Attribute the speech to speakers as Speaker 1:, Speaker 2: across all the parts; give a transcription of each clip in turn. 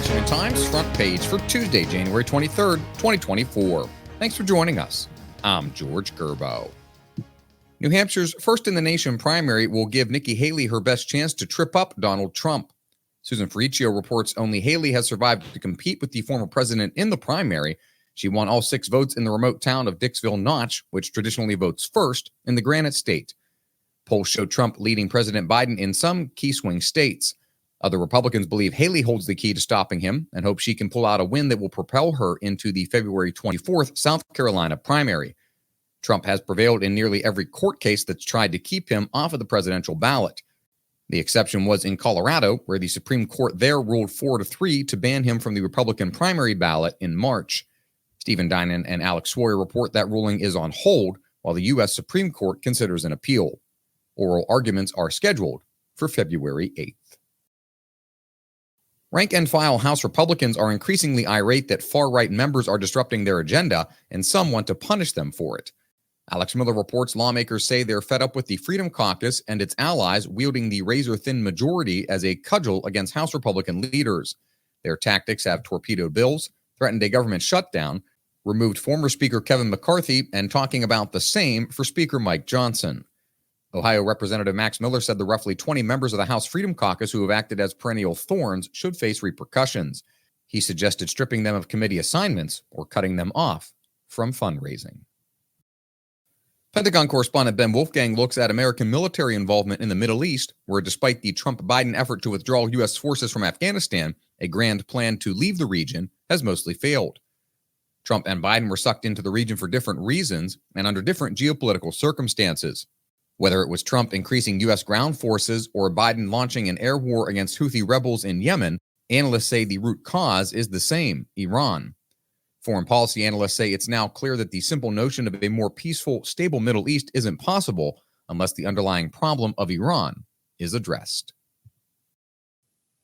Speaker 1: Washington Times front page for Tuesday, January 23rd, 2024. Thanks for joining us. I'm George Gerbo. New Hampshire's first-in-the-nation primary will give Nikki Haley her best chance to trip up Donald Trump. Susan Ferricchio reports only Haley has survived to compete with the former president in the primary. She won all 6 votes in the remote town of Dixville Notch, which traditionally votes first in the Granite State. Polls show Trump leading President Biden in some key swing states. Other Republicans believe Haley holds the key to stopping him and hope she can pull out a win that will propel her into the February 24th South Carolina primary. Trump has prevailed in nearly every court case that's tried to keep him off of the presidential ballot. The exception was in Colorado, where the Supreme Court there ruled 4-3 to ban him from the Republican primary ballot in March. Stephen Dinan and Alex Sawyer report that ruling is on hold while the U.S. Supreme Court considers an appeal. Oral arguments are scheduled for February 8th. Rank-and-file House Republicans are increasingly irate that far-right members are disrupting their agenda, and some want to punish them for it. Alex Miller reports lawmakers say they're fed up with the Freedom Caucus and its allies wielding the razor-thin majority as a cudgel against House Republican leaders. Their tactics have torpedoed bills, threatened a government shutdown, removed former Speaker Kevin McCarthy, and talking about the same for Speaker Mike Johnson. Ohio Representative Max Miller said the roughly 20 members of the House Freedom Caucus who have acted as perennial thorns should face repercussions. He suggested stripping them of committee assignments or cutting them off from fundraising. Pentagon correspondent Ben Wolfgang looks at American military involvement in the Middle East, where despite the Trump-Biden effort to withdraw U.S. forces from Afghanistan, a grand plan to leave the region has mostly failed. Trump and Biden were sucked into the region for different reasons and under different geopolitical circumstances. Whether it was Trump increasing U.S. ground forces or Biden launching an air war against Houthi rebels in Yemen, analysts say the root cause is the same: Iran. Foreign policy analysts say it's now clear that the simple notion of a more peaceful, stable Middle East isn't possible unless the underlying problem of Iran is addressed.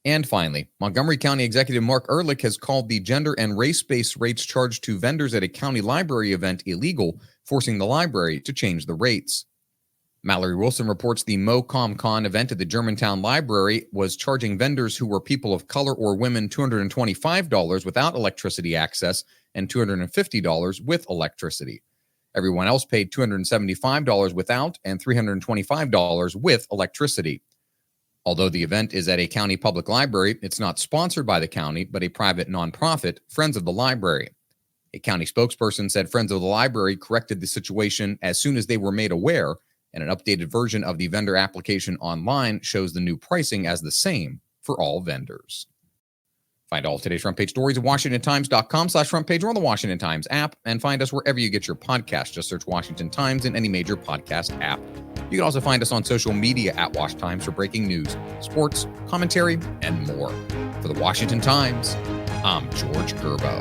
Speaker 1: And finally, Montgomery County Executive Mark Ehrlich has called the gender and race-based rates charged to vendors at a county library event illegal, forcing the library to change the rates. Mallory Wilson reports the MoComCon event at the Germantown Library was charging vendors who were people of color or women $225 without electricity access and $250 with electricity. Everyone else paid $275 without and $325 with electricity. Although the event is at a county public library, it's not sponsored by the county, but a private nonprofit, Friends of the Library. A county spokesperson said Friends of the Library corrected the situation as soon as they were made aware, and an updated version of the vendor application online shows the new pricing as the same for all vendors. Find all of today's front page stories at WashingtonTimes.com/front page or on the Washington Times app, and find us wherever you get your podcasts. Just search Washington Times in any major podcast app. You can also find us on social media at Wash Times for breaking news, sports, commentary, and more. For the Washington Times, I'm George Gerbo.